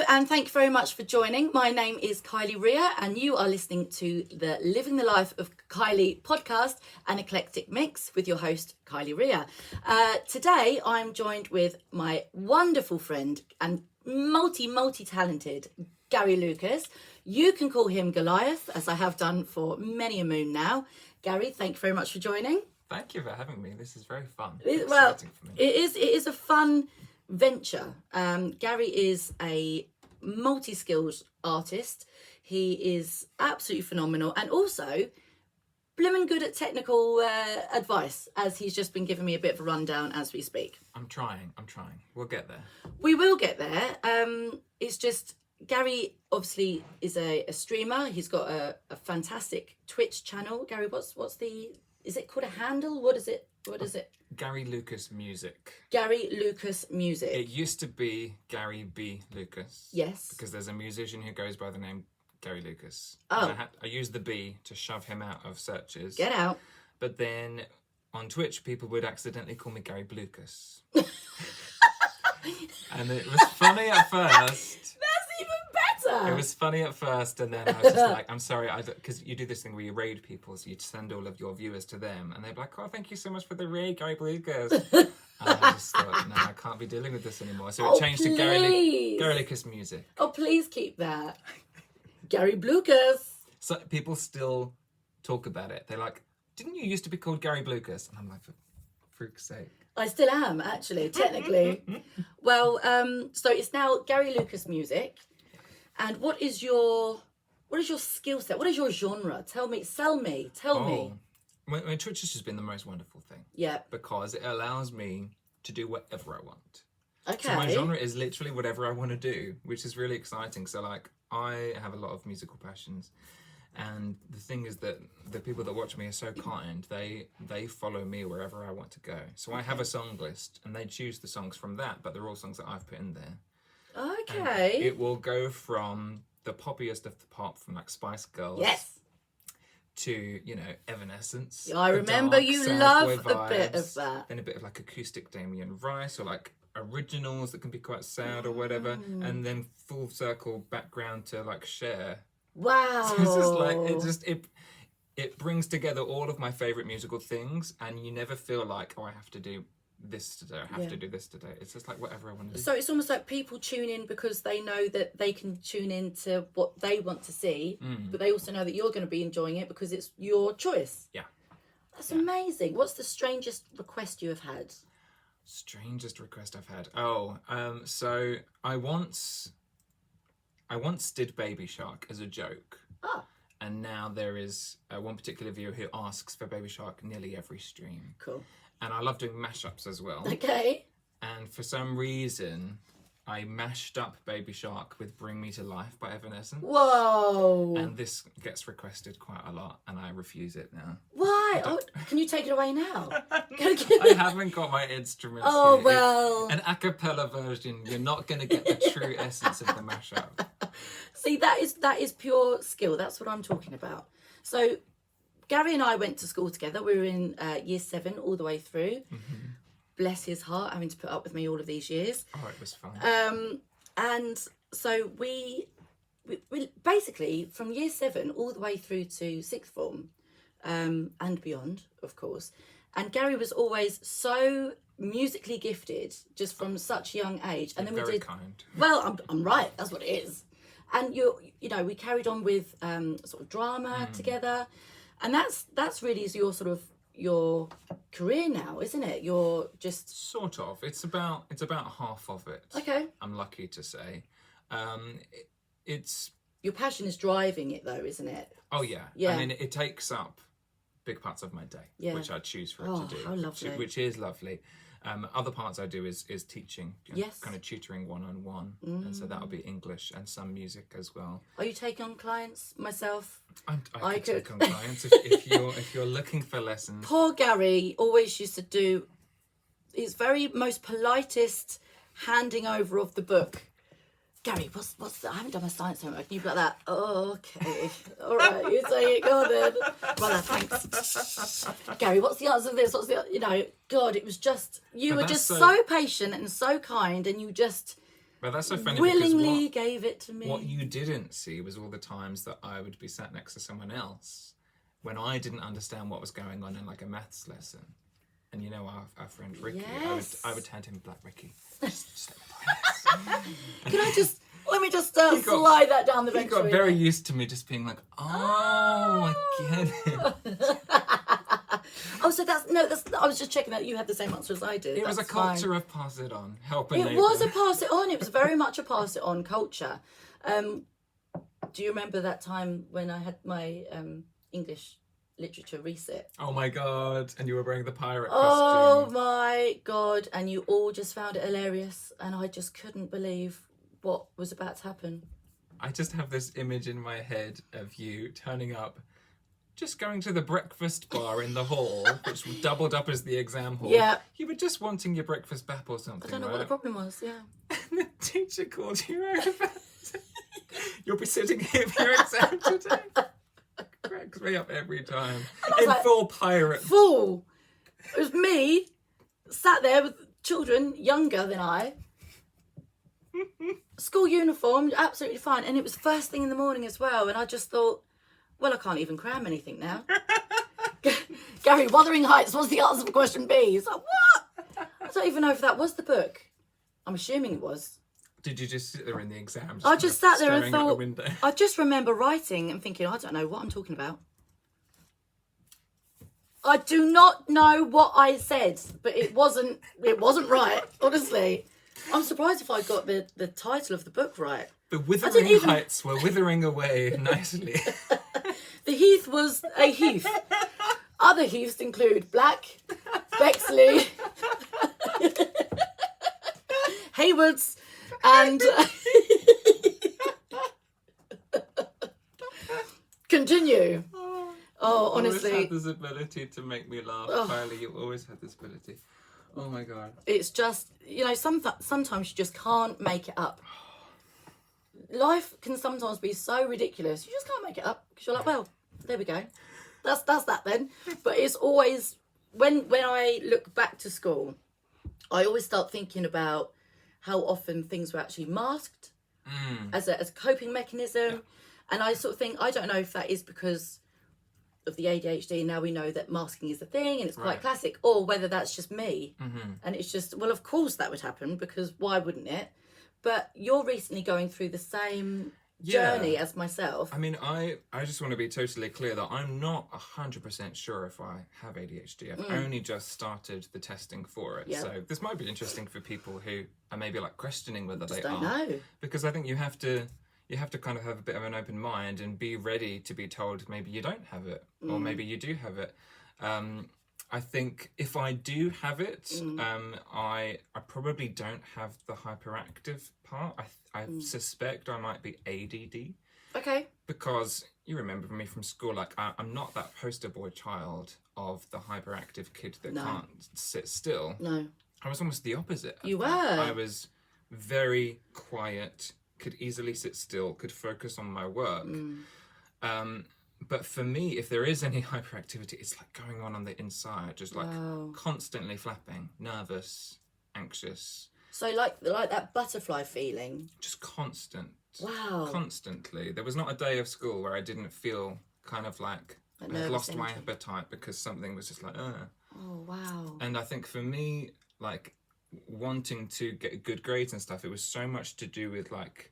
and thank you very much for joining. My name is Kylie Ria, and you are listening to the Living the Life of Kylie podcast, an eclectic mix with your host, Kylie Ria. Today, I'm joined with my wonderful friend and multi-talented Gary Lucas. You can call him Goliath, as I have done for many a moon now. Gary, thank you very much for joining. Thank you for having me. This is very fun. Exciting for me. It is a fun venture. Gary is a multi-skilled artist. He is absolutely phenomenal and also blimmin' good at technical advice, as he's just been giving me a bit of a rundown as we speak. I'm trying. We'll get there. We will get there. It's just Gary obviously is a streamer. He's got a fantastic Twitch channel. Gary, what's the, is it called a handle? What is it? Gary Lucas Music. Gary Lucas Music. It used to be Gary B. Lucas. Yes. Because there's a musician who goes by the name Gary Lucas. Oh. I used the B to shove him out of searches. Get out. But then on Twitch, people would accidentally call me Gary Blucas. And it was funny at first. It was funny at first, and then I was just like, I'm sorry, because you do this thing where you raid people, so you send all of your viewers to them, and they're like, oh, thank you so much for the raid, Gary Lucas. And I just thought, no, I can't be dealing with this anymore. So it changed to Gary Lucas Music. Oh, please keep that. Gary Lucas. So people still talk about it. They're like, didn't you used to be called Gary Lucas? And I'm like, for freak's sake. I still am, actually, technically. Well, so it's now Gary Lucas Music. And what is your skill set? What is your genre? Tell me. My Twitch has just been the most wonderful thing. Yeah. Because it allows me to do whatever I want. Okay. So my genre is literally whatever I want to do, which is really exciting. So like, I have a lot of musical passions. And the thing is that the people that watch me are so kind. They follow me wherever I want to go. So I have a song list and they choose the songs from that, but they're all songs that I've put in there. Okay. And it will go from the poppiest of the pop, from like Spice Girls. Yes. To, Evanescence. I remember you love a bit of that. Then a bit of like acoustic Damien Rice, or like originals that can be quite sad or whatever. And then full circle background to like Cher. Wow. So it's just like, it brings together all of my favourite musical things, and you never feel like, oh, I have to do this today, I have to do this today. It's just like whatever I want to do. So it's almost like people tune in because they know that they can tune in to what they want to see, but they also know that you're going to be enjoying it because it's your choice. Yeah. That's amazing. What's the strangest request you have had? Strangest request I've had? So I once did Baby Shark as a joke. Ah. And now there is one particular viewer who asks for Baby Shark nearly every stream. Cool. And I love doing mashups as well. Okay. And for some reason, I mashed up Baby Shark with Bring Me to Life by Evanescence. Whoa. And this gets requested quite a lot, and I refuse it now. Why? Oh, can you take it away now? I haven't got my instruments Oh, here. well. An a cappella version, you're not going to get the true essence of the mashup. See, that is pure skill. That's what I'm talking about. So Gary and I went to school together. We were in year 7 all the way through. Mm-hmm. Bless his heart, having to put up with me all of these years. Oh, it was fun. And so we basically, from year 7 all the way through to 6th form, and beyond, of course. And Gary was always so musically gifted, just from such a young age. And then Very we did. kind. Well, I'm right. That's what it is. And we carried on with sort of drama together. And that's really your career now, isn't it? You're just sort of. It's about half of it. Okay. I'm lucky to say. It's your passion is driving it, though, isn't it? Oh yeah. Yeah. I mean, it takes up big parts of my day, which I choose for it to do. How lovely. Which is lovely. Other parts I do is teaching, yes, kind of tutoring one-on-one, and so that'll be English and some music as well. Are you taking on clients? Myself, I could take on clients if you're looking for lessons. Poor Gary always used to do his very most politest handing over of the book. Gary, what's the, I haven't done my science homework. Can you put that? Oh, okay. All right, you say it. Go on then. Well, thanks. Gary, what's the answer to this? What's the, God, it was just, you were just so patient and so kind, and you just, But that's so funny willingly gave it to me. What you didn't see was all the times that I would be sat next to someone else when I didn't understand what was going on in like a maths lesson. And you know our friend Ricky, Yes. I would turn to him and be like, Ricky, just let me do this. Let me just slide that down the bench. He got very used to me just being like, I get it. Oh, so that's I was just checking that you had the same answer as I did. It was a culture of pass it on, help a neighbour. It was a pass it on. It was very much a pass it on culture. Do you remember that time when I had my English literature resit? Oh my God. And you were wearing the pirate Oh costume. my God. And you all just found it hilarious. And I just couldn't believe what was about to happen. I just have this image in my head of you turning up, just going to the breakfast bar in the hall, which doubled up as the exam hall. Yeah. You were just wanting your breakfast bap or something, I don't know what the problem was, yeah. And the teacher called you over. You'll be sitting here for your exam today. Cracks me up every time. In like, full pirate. Full. It was me, sat there with children younger than I. School uniform, absolutely fine. And it was first thing in the morning as well. And I just thought, well, I can't even cram anything now. Gary, Wuthering Heights, what's the answer for question B? It's like, what? I don't even know if that was the book. I'm assuming it was. Did you just sit there in the exam? I just sat there and staring out thought, the window? I just remember writing and thinking, I don't know what I'm talking about. I do not know what I said, but it wasn't right, honestly. I'm surprised if I got the title of the book right. The withering heights were withering away nicely. The heath was a heath. Other heaths include Black, Bexley, Haywoods, and continue. Oh, honestly. You always had this ability to make me laugh, Kylie. You always had this ability. Oh my God. It's just, sometimes you just can't make it up. Life can sometimes be so ridiculous. You just can't make it up because you're like, well, there we go. That's that then. But it's always, when I look back to school, I always start thinking about how often things were actually masked as a coping mechanism. Yeah. And I sort of think, I don't know if that is because of the ADHD, now we know that masking is a thing and it's quite classic, or whether that's just me. And it's just, well, of course that would happen because why wouldn't it? But you're recently going through the same journey as myself. I mean, I just want to be totally clear that I'm not 100% sure if I have ADHD. I've only just started the testing for it. So this might be interesting for people who are maybe like questioning whether they don't are. know. Because I think you have to kind of have a bit of an open mind and be ready to be told maybe you don't have it or maybe you do have it. I think if I do have it, I probably don't have the hyperactive part. I suspect I might be ADD. Okay. Because you remember me from school, like I'm not that poster boy child of the hyperactive kid that can't sit still. No. I was almost the opposite. You were. I was very quiet, could easily sit still, could focus on my work. But for me, if there is any hyperactivity, it's like going on the inside, just like constantly flapping, nervous, anxious. So like that butterfly feeling? Just constant. Wow. Constantly. There was not a day of school where I didn't feel kind of like I'd lost my appetite because something was just like, Oh, wow. And I think for me, like wanting to get good grades and stuff, it was so much to do with like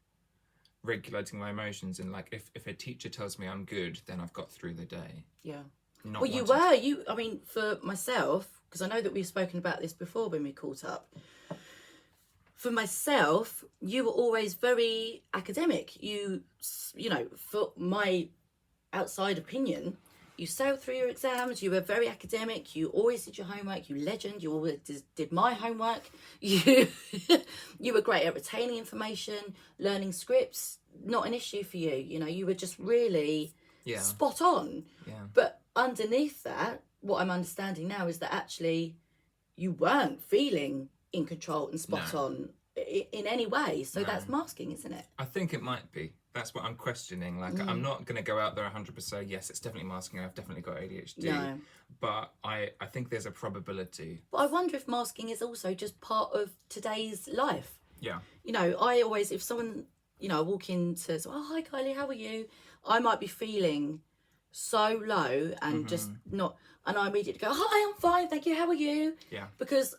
regulating my emotions and like if a teacher tells me I'm good, then I've got through the day. Yeah. Not well, I mean, for myself, because I know that we've spoken about this before when we caught up. For myself, you were always very academic. You know, for my outside opinion, you sailed through your exams. You were very academic. You always did your homework. You legend. You always did my homework. You were great at retaining information, learning scripts. Not an issue for you. You know, you were just really spot on. Yeah. But underneath that, what I'm understanding now is that actually you weren't feeling in control and spot on in any way. So that's masking, isn't it? I think it might be. That's what I'm questioning. Like, I'm not going to go out there 100% yes, it's definitely masking. I've definitely got ADHD. No. But I think there's a probability. But I wonder if masking is also just part of today's life. Yeah. You know, I always, if someone, you know, I walk in says, oh, hi Kylie, how are you? I might be feeling so low and just not, and I immediately go, hi, I'm fine, thank you, how are you? Yeah. Because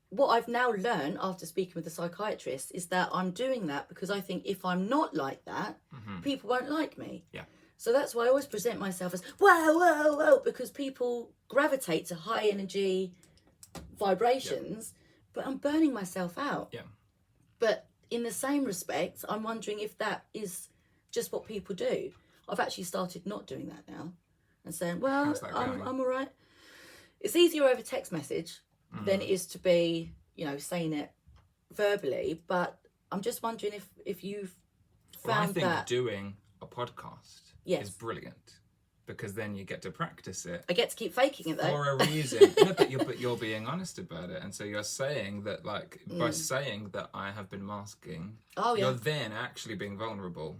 what I've now learned after speaking with the psychiatrist is that I'm doing that because I think if I'm not like that, people won't like me. Yeah. So that's why I always present myself as, whoa, whoa, whoa, because people gravitate to high energy vibrations, but I'm burning myself out. Yeah. But in the same respect, I'm wondering if that is just what people do. I've actually started not doing that now and saying, well, I'm all right. It's easier over text message than it is to be, you know, saying it verbally. But I'm just wondering if you've found that. I think doing a podcast is brilliant. Because then you get to practice it. I get to keep faking it though. For a reason. No, but you're being honest about it. And so you're saying that, like, by saying that I have been masking, you're then actually being vulnerable.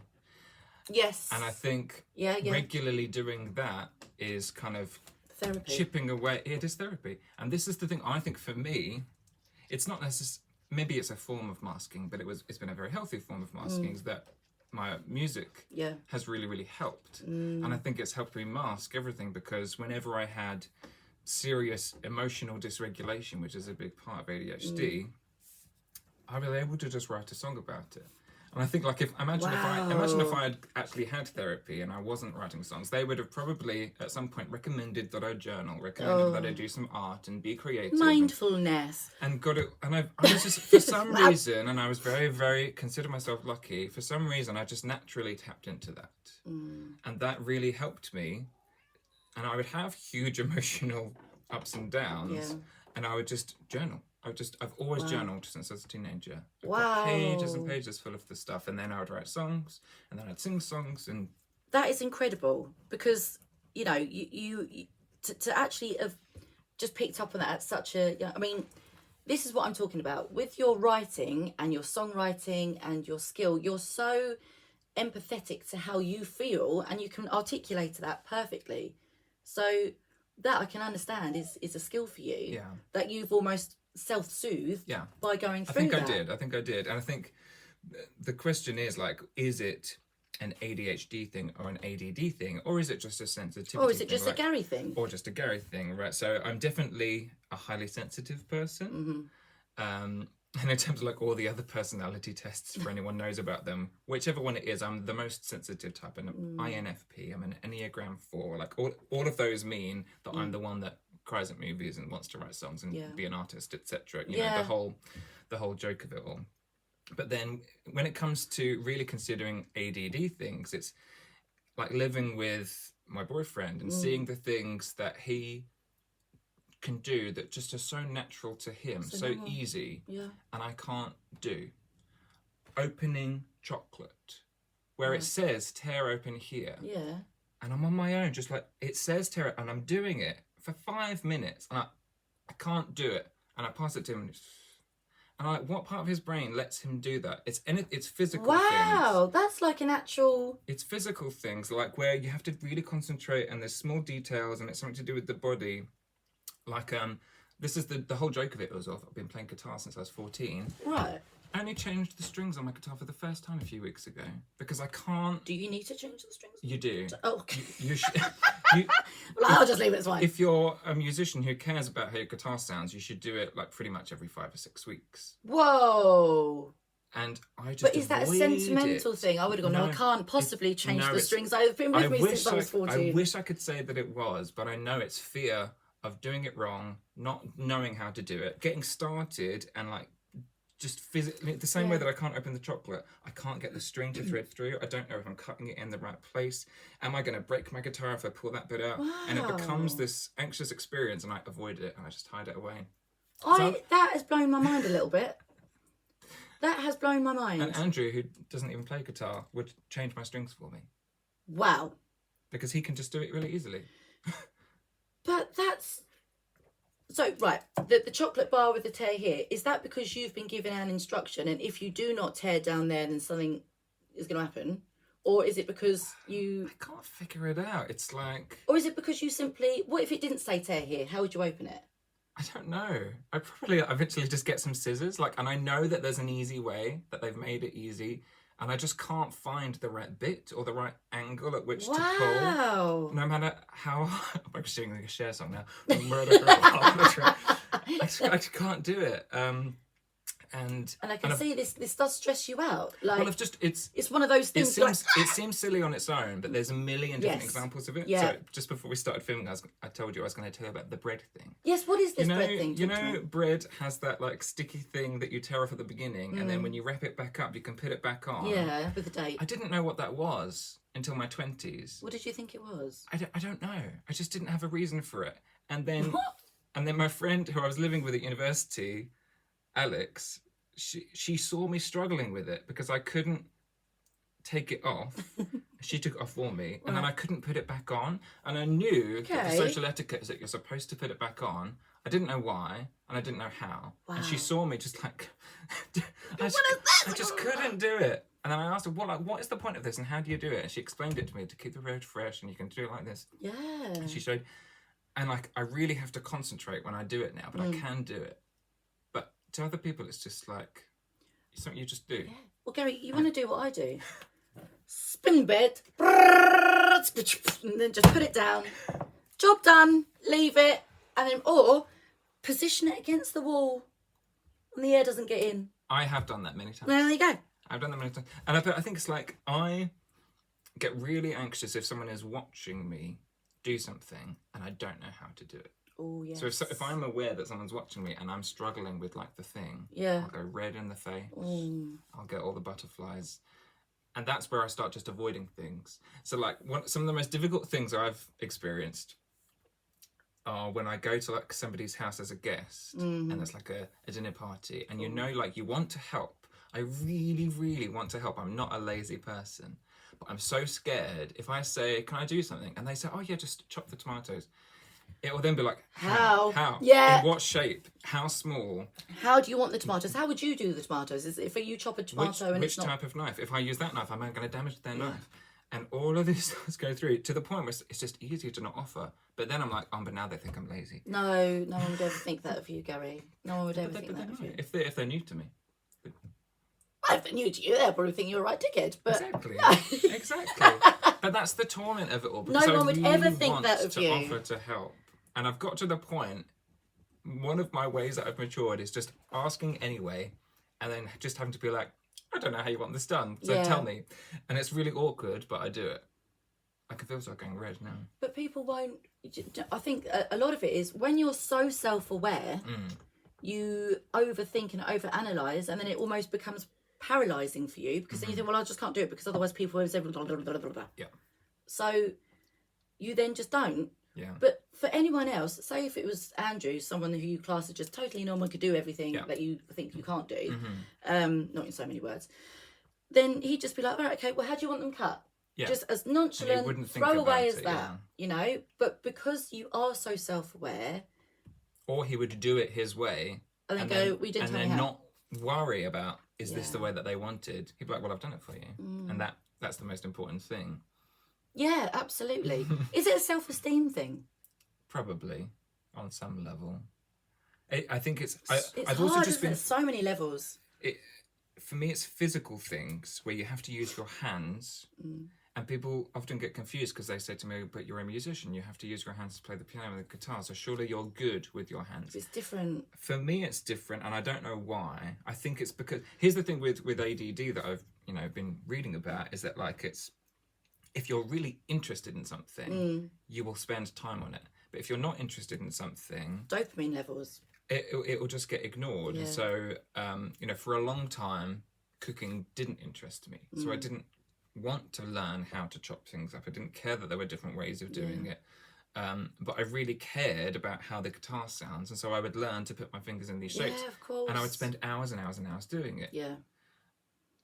Yes. And I think regularly doing that is kind of therapy. Chipping away. It is therapy. And this is the thing, I think for me, it's not necessarily, maybe it's a form of masking, but it's been a very healthy form of masking, is that my music has really, really helped. And I think it's helped me mask everything, because whenever I had serious emotional dysregulation, which is a big part of ADHD, I was able to just write a song about it. And I think, like, imagine if I had actually had therapy and I wasn't writing songs, they would have probably at some point recommended that I journal, recommended that I do some art and be creative. Mindfulness. And got it. And I was just, for some reason, and I was very, very, consider myself lucky, for some reason I just naturally tapped into that. And that really helped me. And I would have huge emotional ups and downs, and I would just journal. I've always journaled since I was a teenager. I've got pages and pages full of the stuff, and then I would write songs, and then I'd sing songs, and that is incredible, because you know you to actually have just picked up on that at such a. I mean, this is what I'm talking about with your writing and your songwriting and your skill. You're so empathetic to how you feel, and you can articulate that perfectly. So that I can understand is a skill for you. Yeah. That you've almost self-soothed by going through I think I did. And I think the question is, like, is it an ADHD thing or an ADD thing, or is it just a sensitivity thing? Or is it just a Gary thing? Or just a Gary thing, right? So I'm definitely a highly sensitive person. And in terms of, like, all the other personality tests, for anyone knows about them, whichever one it is, I'm the most sensitive type. And INFP, I'm an Enneagram 4. Like, all of those mean that I'm the one that cries at movies and wants to write songs and be an artist, etc. You know, the whole joke of it all. But then when it comes to really considering ADD things, it's like living with my boyfriend and seeing the things that he can do that just are so natural to him, so easy, and I can't do. Opening chocolate, where it says tear open here, and I'm on my own, just like, it says tear it, and I'm doing it for 5 minutes, and I can't do it, and I pass it to him, and what part of his brain lets him do that? It's physical things. Wow, that's like an actual... It's physical things, like where you have to really concentrate, and there's small details, and it's something to do with the body. Like, this is the whole joke of it was I've been playing guitar since I was 14. Right. I only changed the strings on my guitar for the first time a few weeks ago, because I can't... Do you need to change the strings? You do. Oh, okay. You should... Well, I'll just leave it as fine. If you're a musician who cares about how your guitar sounds, you should do it, like, pretty much every 5 or 6 weeks. Whoa. And I just But is that a sentimental thing? I would have gone, no, I can't possibly change the strings. I've been with me since I was 14. I wish I could say that it was, but I know it's fear of doing it wrong, not knowing how to do it, getting started, and, like, just physically, the same way that I can't open the chocolate, I can't get the string to thread through. I don't know if I'm cutting it in the right place. Am I going to break my guitar if I pull that bit out? Wow. And it becomes this anxious experience, and I avoid it, and I just hide it away. That has blown my mind a little bit. That has blown my mind. And Andrew, who doesn't even play guitar, would change my strings for me. Wow. Because he can just do it really easily. But that's... So, right, the chocolate bar with the tear here, is that because you've been given an instruction, and if you do not tear down there, then something is going to happen? Or is it because you... I can't figure it out. It's like... Or is it because you simply... What if it didn't say tear here? How would you open it? I don't know. I probably eventually just get some scissors. Like, and I know that there's an easy way, that they've made it easy. And I just can't find the right bit or the right angle at which to pull. No matter how... I'm singing like a Cher song now. I just can't do it. And I can see this does stress you out. Like, well, it's one of those things. It seems silly on its own, but there's a million different examples of it. Yeah. So just before we started filming, I told you I was going to tell you about the bread thing. Yes, what is this bread thing? You know, bread has that like sticky thing that you tear off at the beginning, and then when you wrap it back up, you can put it back on. Yeah, with a date. I didn't know what that was until my 20s. What did you think it was? I don't know. I just didn't have a reason for it. And then my friend who I was living with at university, Alex, she saw me struggling with it because I couldn't take it off. She took it off for me, and then I couldn't put it back on. And I knew that the social etiquette is that you're supposed to put it back on. I didn't know why, and I didn't know how. Wow. And she saw me just like, I just couldn't do it. And then I asked her, what is the point of this, and how do you do it? And she explained it to me, to keep the bread fresh, and you can do it like this. Yeah. And she showed, and like I really have to concentrate when I do it now, but I can do it. But to other people, it's just like something you just do. Yeah. Well, Gary, you want to do what I do? Spin bed, and then just put it down. Job done. Leave it, and then or position it against the wall, and the air doesn't get in. I have done that many times. There you go. I've done that many times, and I think it's like I get really anxious if someone is watching me do something and I don't know how to do it. Oh yes. So if I'm aware that someone's watching me and I'm struggling with like the thing, I'll go red in the face. I'll get all the butterflies, and that's where I start just avoiding things. So like some of the most difficult things I've experienced are when I go to like somebody's house as a guest, and it's like a dinner party, and you know, like you want to help. I really, really want to help. I'm not a lazy person, but I'm so scared. If I say, can I do something? And they say, oh yeah, just chop the tomatoes. It will then be like, how? Yeah. In what shape? How small? How do you want the tomatoes? How would you do the tomatoes? Is it if you chop a tomato and which it's not... type of knife? If I use that knife, am I going to damage their knife? And all of these things go through to the point where it's just easier to not offer. But then I'm like, but now they think I'm lazy. No one would ever think that of you, Gary. No one would ever think that of you. If they're new to me. If they're new to you, they'll probably think you're a right dickhead. But exactly. No. Exactly. But that's the torment of it all. No one would ever think that of you. Offer to help. And I've got to the point, one of my ways that I've matured is just asking anyway, and then just having to be like, I don't know how you want this done, so tell me. And it's really awkward, but I do it. I can feel like going red now. But people won't... I think a lot of it is when you're so self-aware, you overthink and overanalyse, and then it almost becomes paralysing for you, because then you think, well, I just can't do it, because otherwise people will say blah, blah, blah, blah, blah. Yeah. So you then just don't. Yeah. But for anyone else, say if it was Andrew, someone who you class as just totally normal, could do everything that you think you can't do, not in so many words, then he'd just be like, right, okay, well, how do you want them cut? Yeah. Just as nonchalant, throwaway as that, you know? But because you are so self-aware... Or he would do it his way. And then go, we didn't tell me how. And then not worry about, is this the way that they wanted? He'd be like, well, I've done it for you. And that's the most important thing. Yeah, absolutely. Is it a self-esteem thing? Probably, on some level. I think it's I've hard, also just been so many levels. For me, it's physical things where you have to use your hands, and people often get confused because they say to me, "But you're a musician; you have to use your hands to play the piano and the guitar. So surely you're good with your hands." It's different. For me, it's different, and I don't know why. I think it's because here's the thing with ADD that I've been reading about is that like it's. If you're really interested in something, you will spend time on it. But if you're not interested in something... Dopamine levels. It will just get ignored. Yeah. So, for a long time, cooking didn't interest me. So I didn't want to learn how to chop things up. I didn't care that there were different ways of doing it. But I really cared about how the guitar sounds. And so I would learn to put my fingers in these shapes. Yeah, of course. And I would spend hours and hours and hours doing it. Yeah.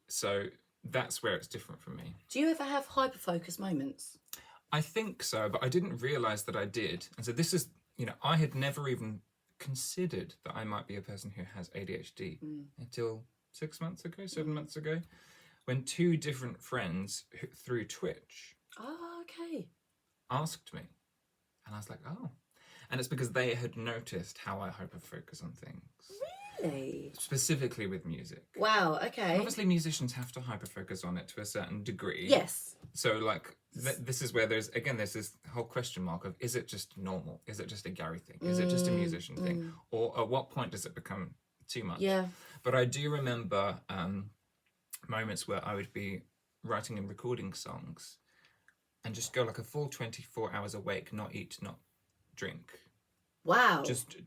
So... That's where it's different from me. Do you ever have hyper-focus moments? I think so, but I didn't realise that I did. And so this is, I had never even considered that I might be a person who has ADHD until 7 months ago, when two different friends through Twitch asked me. And I was like, oh. And it's because they had noticed how I hyper-focus on things. Really? Specifically with music. Wow, okay. And obviously musicians have to hyper-focus on it to a certain degree. Yes. So, like, this is where there's this whole question mark of, is it just normal? Is it just a Gary thing? Is it just a musician thing? Or at what point does it become too much? Yeah. But I do remember moments where I would be writing and recording songs and just go like a full 24 hours awake, not eat, not drink. Wow. Just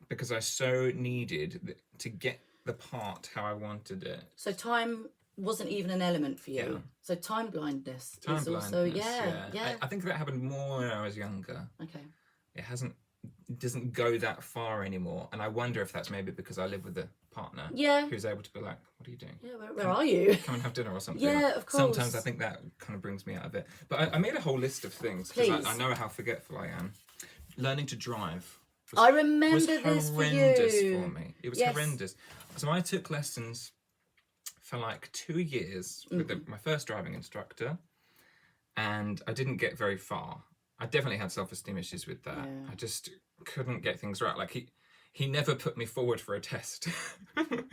because I so needed to get the part how I wanted it. So time wasn't even an element for you. Yeah. So time blindness Time is blindness, also, yeah. I think that happened more when I was younger. Okay. It doesn't go that far anymore. And I wonder if that's maybe because I live with a partner who's able to be like, what are you doing? Yeah, where are you? Come and have dinner or something. Yeah, of course. Sometimes I think that kind of brings me out of it. But I made a whole list of things because I know how forgetful I am. Learning to drive I remember this horrendous for you. for me. It was horrendous. So I took lessons for like 2 years with my first driving instructor, and I didn't get very far. I definitely had self-esteem issues with that. Yeah. I just couldn't get things right. Like he never put me forward for a test.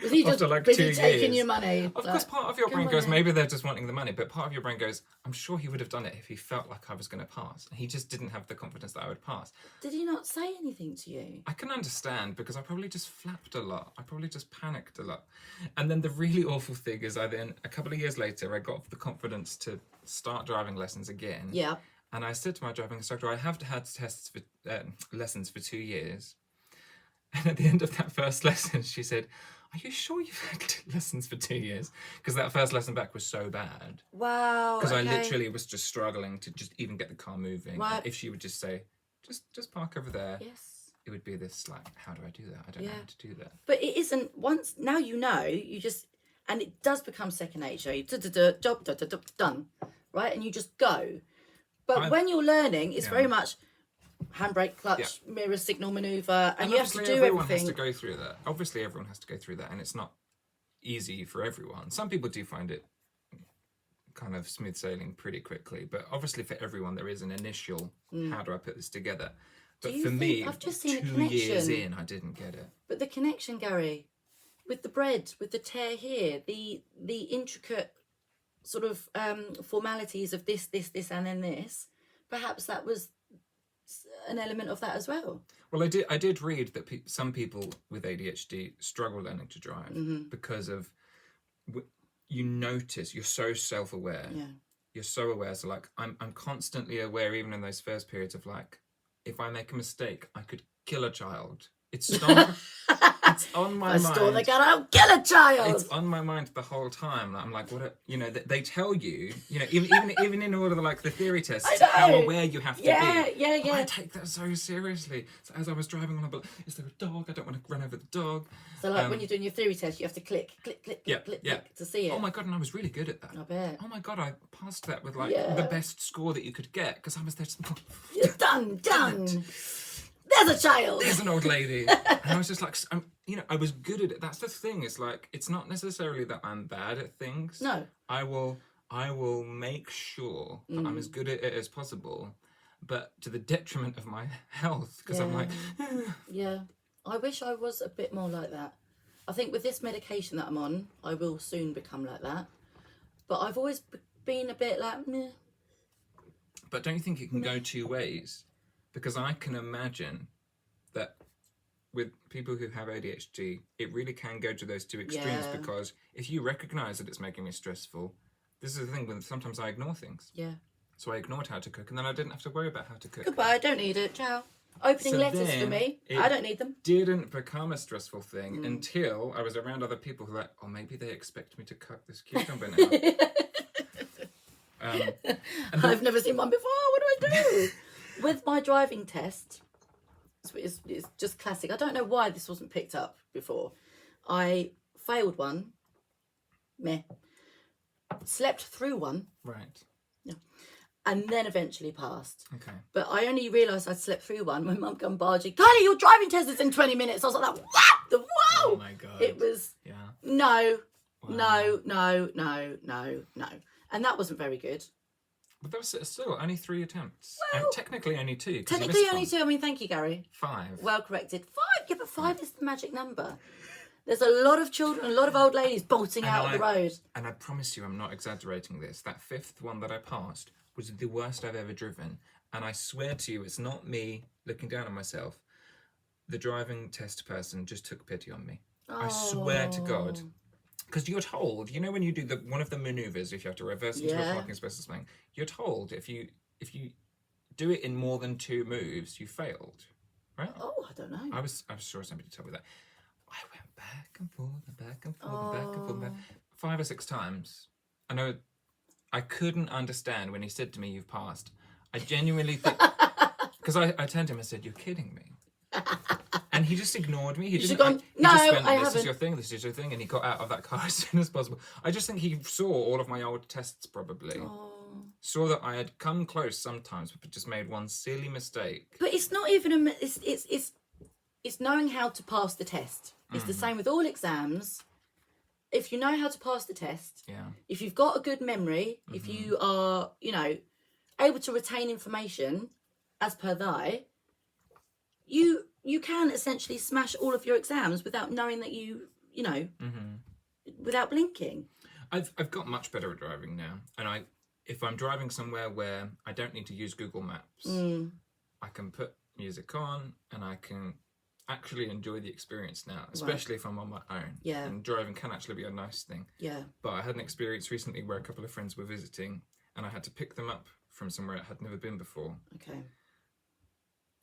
Was he just after like busy 2 taking years. your money? Of course, part of your brain goes, maybe they're just wanting the money, but part of your brain goes, I'm sure he would have done it if he felt like I was going to pass. He just didn't have the confidence that I would pass. Did he not say anything to you? I can understand because I probably just flapped a lot. I probably just panicked a lot. And then the really awful thing is a couple of years later, I got the confidence to start driving lessons again. Yeah. And I said to my driving instructor, I have had lessons for 2 years. And at the end of that first lesson, she said, are you sure you've had lessons for 2 years? Because that first lesson back was so bad. Wow. Because I literally was just struggling to just even get the car moving. Right. If she would just say, just park over there. Yes. It would be this like, how do I do that? I don't know how to do that. But it isn't, now you know, you just, and it does become second nature. Job, done. Right? And you just go. But when you're learning, it's very much handbrake, clutch, mirror, signal maneuver, and you have to do everyone everything. Has to go through that. Obviously, everyone has to go through that, and it's not easy for everyone. Some people do find it kind of smooth sailing pretty quickly, but obviously for everyone, there is an initial, how do I put this together? But for me, I've just seen 2 years in, I didn't get it. But the connection, Gary, with the bread, with the tear here, the intricate sort of formalities of this, and then this, perhaps that was an element of that as well. Well, I did read that some people with ADHD struggle learning to drive because of you notice you're so self-aware. Yeah. You're so aware. So like I'm constantly aware, even in those first periods of like, if I make a mistake, I could kill a child. It's on my mind. I stole the gun, I'll kill a child. It's on my mind the whole time. I'm like, they tell you, even in all of the theory tests, how aware you have to be. Yeah. I take that so seriously. So as I was driving on, is there a dog? I don't want to run over the dog. So when you're doing your theory test, you have to click to see it. Oh my God, and I was really good at that. I bet. Oh my God, I passed that with the best score that you could get because I was there. You're done. There's a child. There's an old lady. And I was just like, I was good at it. That's the thing. It's like, it's not necessarily that I'm bad at things. No. I will make sure that I'm as good at it as possible, but to the detriment of my health. Because I'm like... Yeah. I wish I was a bit more like that. I think with this medication that I'm on, I will soon become like that. But I've always been a bit like, meh. But don't you think it can go two ways? Because I can imagine that with people who have ADHD, it really can go to those two extremes because if you recognise that it's making me stressful, this is the thing, when sometimes I ignore things. Yeah. So I ignored how to cook and then I didn't have to worry about how to cook. Goodbye, I don't need it. Ciao. Opening letters for me. I don't need them. Didn't become a stressful thing until I was around other people who were like, oh, maybe they expect me to cut this cucumber now. I've never seen one before. What do I do? With my driving test, it's just classic. I don't know why this wasn't picked up before. I failed one. Meh. Slept through one. Right. Yeah. And then eventually passed. Okay. But I only realised I'd slept through one when Mum come barging. Kylie, your driving test is in 20 minutes. I was like, what? Whoa! Oh my God. It was, no. And that wasn't very good. But that was still only 3 attempts. Well, and technically only 2. Technically only 2. I mean, thank you, Gary. 5. Well corrected. 5. Yeah, but 5 is the magic number. There's a lot of children, a lot of old ladies bolting out of the road. And I promise you, I'm not exaggerating this. That 5th one that I passed was the worst I've ever driven. And I swear to you, it's not me looking down on myself. The driving test person just took pity on me. Oh. I swear to God. Because you're told, you know, when you do one of the manoeuvres, if you have to reverse into a parking space or something, you're told if you do it in more than 2 moves, you failed, right? Oh, I don't know. I was sure somebody told me that. I went back and forth and back and forth and back and forth, back 5 or 6 times. I know I couldn't understand when he said to me, "You've passed." I genuinely think, because I turned to him and said, "You're kidding me." And he just ignored me. He just didn't. Gone, no, just went, I this haven't. is your thing. This is your thing. And he got out of that car as soon as possible. I just think he saw all of my old tests. Probably saw that I had come close sometimes, but just made one silly mistake. But it's not even it's knowing how to pass the test. It's the same with all exams. If you know how to pass the test, if you've got a good memory, if you are, you know, able to retain information as per thy, you can essentially smash all of your exams without knowing that you know, without blinking. I've got much better at driving now, and if I'm driving somewhere where I don't need to use Google Maps, I can put music on and I can actually enjoy the experience now, especially if I'm on my own. Yeah. And driving can actually be a nice thing. Yeah. But I had an experience recently where a couple of friends were visiting and I had to pick them up from somewhere I had never been before. Okay.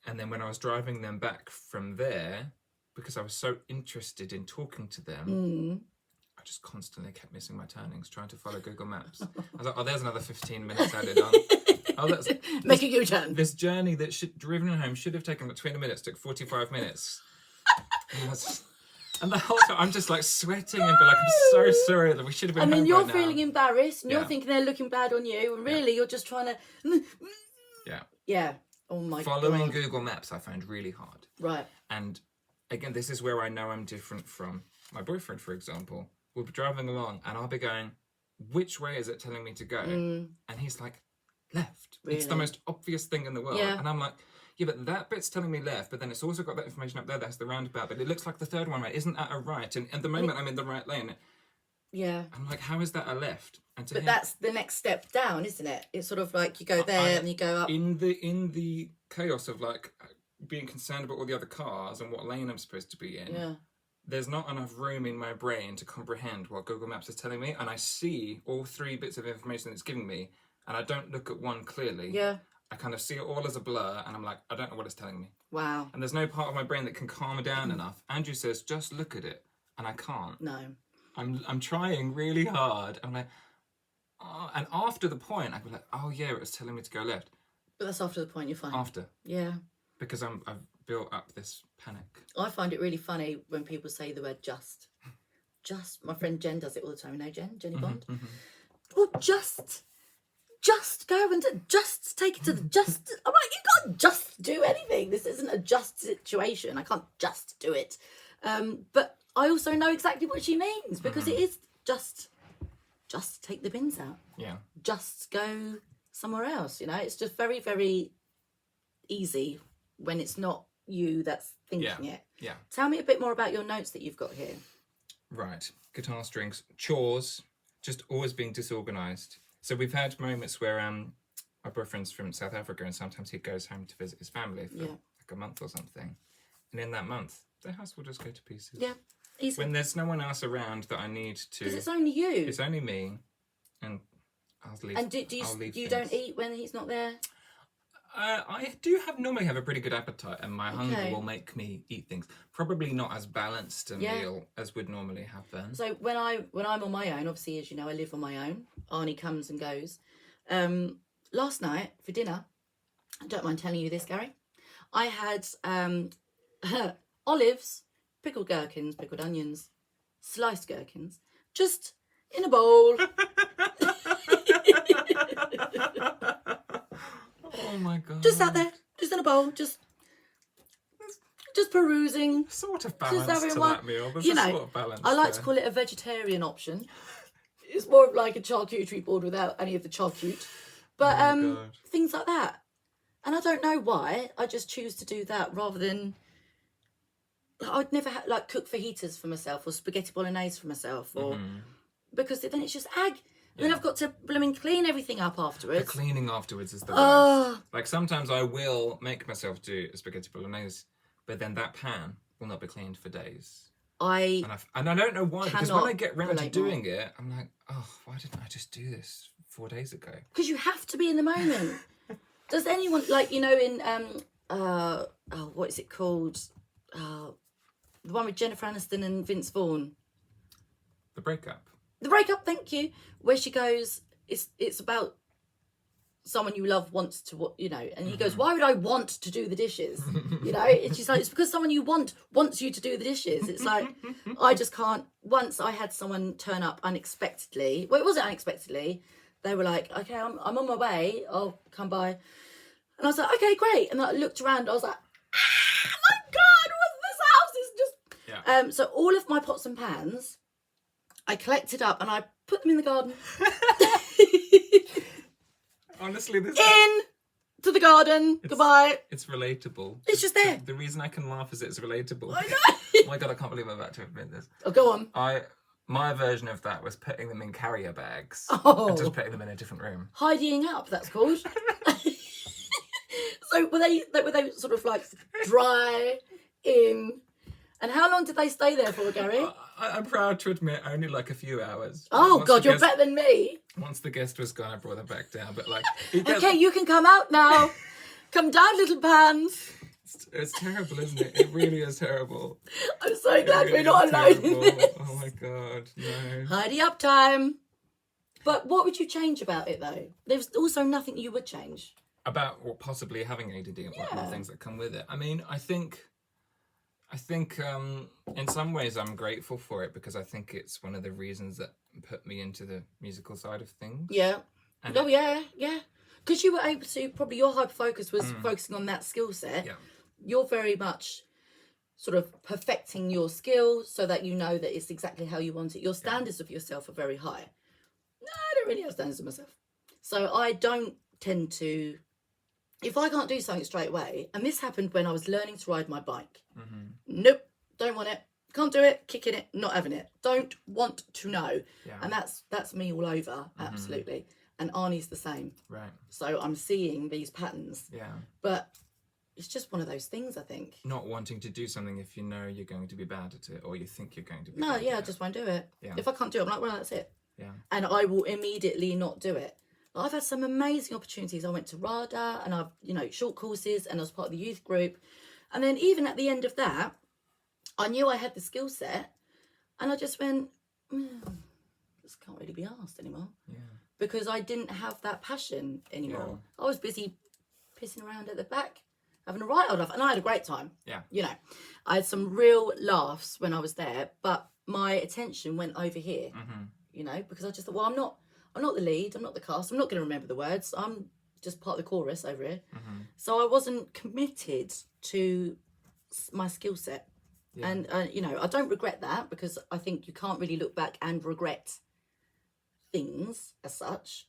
And then when I was driving them back from there, because I was so interested in talking to them, I just constantly kept missing my turnings, trying to follow Google Maps. I was like, oh, there's another 15 minutes added on. Make a U-turn. This journey that driven home should have taken about 20 minutes, took 45 minutes. And the whole time I'm just like sweating and be like, I'm so sorry that we should have been home you're by feeling now. embarrassed and you're thinking they're looking bad on you, and really you're just trying to... Yeah. Oh my God. Following Google Maps I found really hard. Right. And again, this is where I know I'm different from my boyfriend, for example. We'll be driving along and I'll be going, which way is it telling me to go? And he's like, left. Really? It's the most obvious thing in the world. Yeah. And I'm like, yeah, but that bit's telling me left, but then it's also got that information up there that's the roundabout, but it looks like the third one, right? Isn't that a right? And at the moment I'm in the right lane. Yeah. I'm like, how is that a left? And but that's the next step down, isn't it? It's sort of like you go there and you go up. In the chaos of like being concerned about all the other cars and what lane I'm supposed to be in, there's not enough room in my brain to comprehend what Google Maps is telling me, and I see all 3 bits of information it's giving me, and I don't look at one clearly. Yeah. I kind of see it all as a blur, and I'm like, I don't know what it's telling me. Wow. And there's no part of my brain that can calm it down enough. Andrew says, just look at it, and I can't. No. I'm trying really hard. I'm like, oh, and after the point, I go like, oh yeah, it was telling me to go left. But that's after the point, you're fine. After. Yeah. Because I've built up this panic. I find it really funny when people say the word just. Just. My friend Jen does it all the time. You know Jen? Jenny Bond? Well, just go and just take it to the just. I'm like, you can't just do anything. This isn't a just situation. I can't just do it. But I also know exactly what she means, because it is just take the bins out. Yeah. Just go somewhere else. You know, it's just very, very easy when it's not you that's thinking it. Yeah. Tell me a bit more about your notes that you've got here. Right. Guitar strings, chores, just always being disorganised. So we've had moments where my boyfriend's from South Africa, and sometimes he goes home to visit his family for like a month or something. And in that month, the house will just go to pieces. Yeah. Easy. When there's no one else around that I need to... Because it's only you. It's only me. And I'll leave. And you don't eat when he's not there? I do normally have a pretty good appetite, and my hunger will make me eat things. Probably not as balanced a meal as would normally happen. So when I'm on my own, obviously, as you know, I live on my own. Arnie comes and goes. Last night for dinner, I don't mind telling you this, Gary, I had olives, pickled gherkins, pickled onions, sliced gherkins, just in a bowl. Oh my God. Just out there, just in a bowl, just perusing. Sort of balance to that meal. There's a sort of balance. I like to call it a vegetarian option. It's more of like a charcuterie board without any of the charcuterie. But God. things like that. And I don't know why. I just choose to do that rather than... I'd never cook fajitas for myself or spaghetti bolognese for myself, or because then it's just ag. And then I've got to blooming clean everything up afterwards. The cleaning afterwards is the worst. Like sometimes I will make myself do a spaghetti bolognese, but then that pan will not be cleaned for days. And I don't know why, because when I get round to doing it, I'm like, oh, why didn't I just do this 4 days ago? Because you have to be in the moment. Does anyone, in what is it called? The one with Jennifer Aniston and Vince Vaughn. The Breakup. The Breakup, thank you. Where she goes, it's about someone you love wants to, and he goes, why would I want to do the dishes? And she's like, it's because someone you wants you to do the dishes. It's like, I just can't. Once I had someone turn up unexpectedly. Well, it wasn't unexpectedly. They were like, okay, I'm on my way. I'll come by. And I was like, okay, great. And I looked around. I was like, my God, this house is just... Yeah. So all of my pots and pans, I collected up and I put them in the garden. Honestly, this to the garden. Goodbye. It's relatable. It's just there. The reason I can laugh is it's relatable. I know. Oh my God, I can't believe I'm about to admit this. Oh, go on. My version of that was putting them in carrier bags and just putting them in a different room. Tidying up, that's called. So were they sort of like dry in? And how long did they stay there for, Gary? I'm proud to admit only like a few hours. Oh God, you're better than me. Once the guest was gone, I brought them back down. But okay, you can come out now. Come down, little pans. It's terrible, isn't it? It really is terrible. I'm so glad we're not alone in this. Oh my God, no. Tidy up time. But what would you change about it, though? There's also nothing you would change. About possibly having ADD and the things that come with it. I mean, I think in some ways I'm grateful for it, because I think it's one of the reasons that put me into the musical side of things. Yeah. And yeah. Because you were able to, probably your hyper focus was focusing on that skill set. Yeah. You're very much sort of perfecting your skill so that you know that it's exactly how you want it. Your standards of yourself are very high. No, I don't really have standards of myself. So I don't tend to... If I can't do something straight away, and this happened when I was learning to ride my bike. Nope, don't want it. Can't do it, kicking it, not having it. Don't want to know. Yeah. And that's me all over, absolutely. And Arnie's the same. Right. So I'm seeing these patterns. Yeah. But it's just one of those things, I think. Not wanting to do something if you know you're going to be bad at it, or you think you're going to be bad at it. I just won't do it. Yeah. If I can't do it, I'm like, well, that's it. Yeah. And I will immediately not do it. I've had some amazing opportunities. I went to RADA and I've, short courses, and I was part of the youth group. And then even at the end of that, I knew I had the skill set, and I just went, this can't really be asked anymore. Yeah. Because I didn't have that passion anymore. Yeah. I was busy pissing around at the back, having a right old laugh. And I had a great time. Yeah. I had some real laughs when I was there, but my attention went over here, because I just thought, well, I'm not the lead, I'm not the cast, I'm not going to remember the words, I'm just part of the chorus over here. So I wasn't committed to my skill set. Yeah. And, I don't regret that, because I think you can't really look back and regret things as such.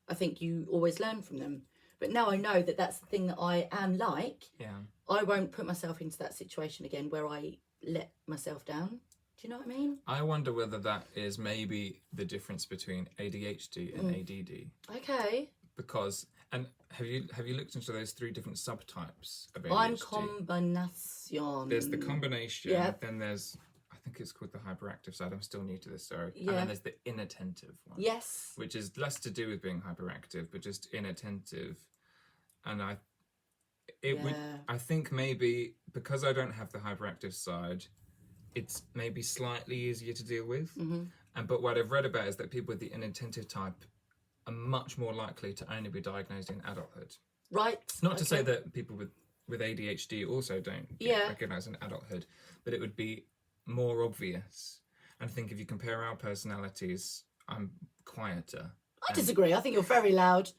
I think you always learn from them. But now I know that that's the thing that I am like. Yeah. I won't put myself into that situation again where I let myself down. Do you know what I mean? I wonder whether that is maybe the difference between ADHD and ADD. Okay. Because, and have you looked into those 3 different subtypes of ADHD? I'm combination. There's the combination, then there's, I think it's called the hyperactive side. I'm still new to this, sorry. Yeah. And then there's the inattentive one. Yes. Which is less to do with being hyperactive, but just inattentive. And I think maybe because I don't have the hyperactive side, it's maybe slightly easier to deal with. But what I've read about is that people with the inattentive type are much more likely to only be diagnosed in adulthood. Right. Not to say that people with ADHD also don't get recognised in adulthood, but it would be more obvious. And I think if you compare our personalities, I'm quieter. I disagree. I think you're very loud.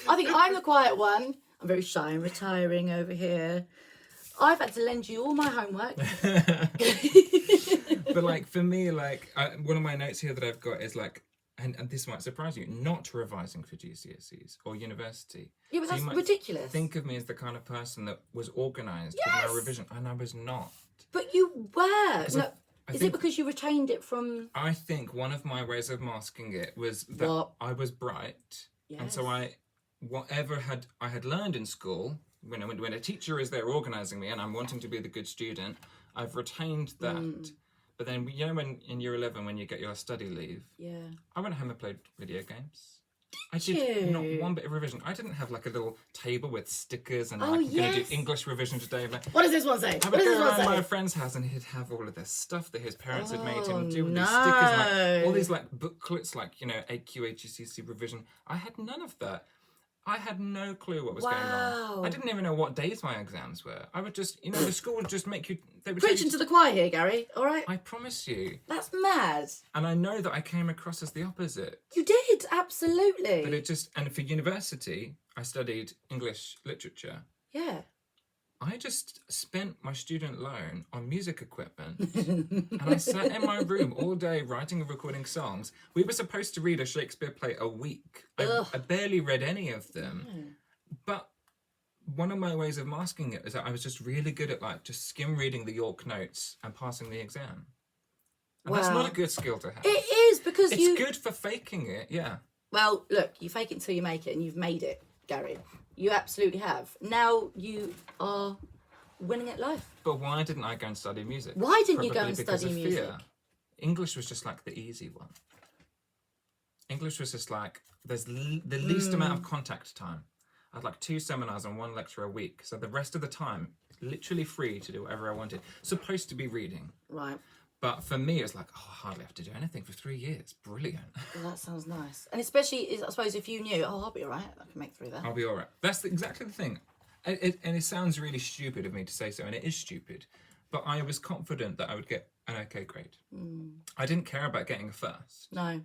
I think I'm the quiet one. I'm very shy and retiring over here. I've had to lend you all my homework. But for me, one of my notes here that I've got is and this might surprise you, not revising for GCSEs or university. Yeah, but So that's you might ridiculous. think of me as the kind of person that was organised Yes! with my revision, and I was not. But you were. No, is think- it because you retained it from... I think one of my ways of masking it was that I was bright, and so whatever I had learned in school, when a teacher is there organising me and I'm wanting to be the good student, I've retained that. But then, you know, when in year 11, when you get your study leave, I went home and played video games. I did not one bit of revision. I didn't have like a little table with stickers and I'm going to do English revision today. Like, what does this one say? I would go around my friend's house and he'd have all of this stuff that his parents had made him do with these stickers and like, all these like booklets, like, you know, AQ, HGCC revision. I had none of that. I had no clue what was going on. I didn't even know what days my exams were. I would just, you know, the school would just make you... They would preaching to the choir here, Gary, all right? I promise you. That's mad. And I know that I came across as the opposite. You did, absolutely. But it just... And for university, I studied English literature. Yeah. I just spent my student loan on music equipment and I sat in my room all day writing and recording songs. We were supposed to read a Shakespeare play a week. I barely read any of them. But one of my ways of masking it is that I was just really good at like just skim reading the York notes and passing the exam. And that's not a good skill to have. It is because it's good for faking it, yeah. Well, look, you fake it until you make it and you've made it, Gary. You absolutely have. Now you are winning at life. But why didn't I go and study music? Why didn't you go Probably and because study of music? fear. English was just like the easy one. English was just like, there's the least amount of contact time. I had like 2 seminars and 1 lecture a week. So the rest of the time, literally free to do whatever I wanted. Supposed to be reading. Right. But for me, it was like, oh, I hardly have to do anything for 3 years. Brilliant. Well, that sounds nice. And especially, I suppose, if you knew, I'll be all right. I can make through that. I'll be all right. That's exactly the thing. And it sounds really stupid of me to say so, and it is stupid. But I was confident that I would get an okay grade. I didn't care about getting a first. No.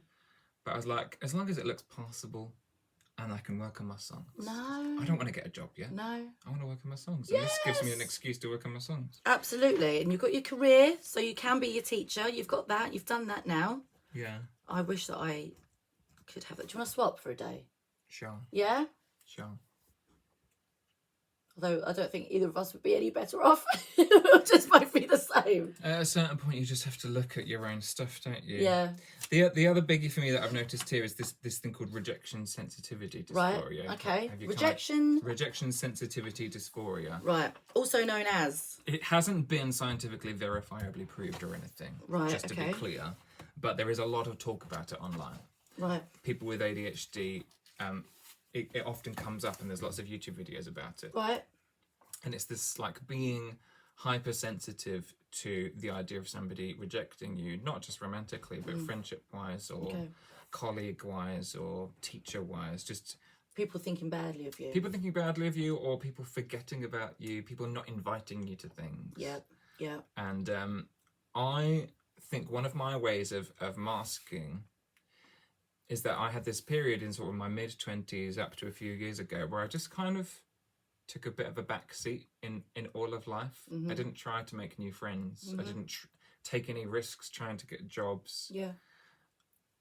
But I was like, as long as it looks passable and I can work on my songs. No. I don't want to get a job yet. No. I want to work on my songs. And this gives me an excuse to work on my songs. Absolutely. And you've got your career, so you can be your teacher. You've got that. You've done that now. Yeah. I wish that I could have that. Do you want to swap for a day? Sure. Yeah? Sure. Although I don't think either of us would be any better off. It would just might be the same. At a certain point, you just have to look at your own stuff, don't you? Yeah. The other biggie for me that I've noticed here is this thing called rejection sensitivity dysphoria. Right, okay. Have you rejection sensitivity dysphoria. Right. Also known as? It hasn't been scientifically verifiably proved or anything. Right, just to be clear. But there is a lot of talk about it online. Right. People with ADHD, it often comes up and there's lots of YouTube videos about it. Right. And it's this like being hypersensitive to the idea of somebody rejecting you, not just romantically, but friendship-wise or colleague-wise or teacher-wise. Just people thinking badly of you. People thinking badly of you, or people forgetting about you, people not inviting you to things. Yeah, yeah. And I think one of my ways of masking is that I had this period in sort of my mid-20s up to a few years ago where I just kind of took a bit of a back seat in all of life. I didn't try to make new friends. I didn't take any risks trying to get jobs. Yeah.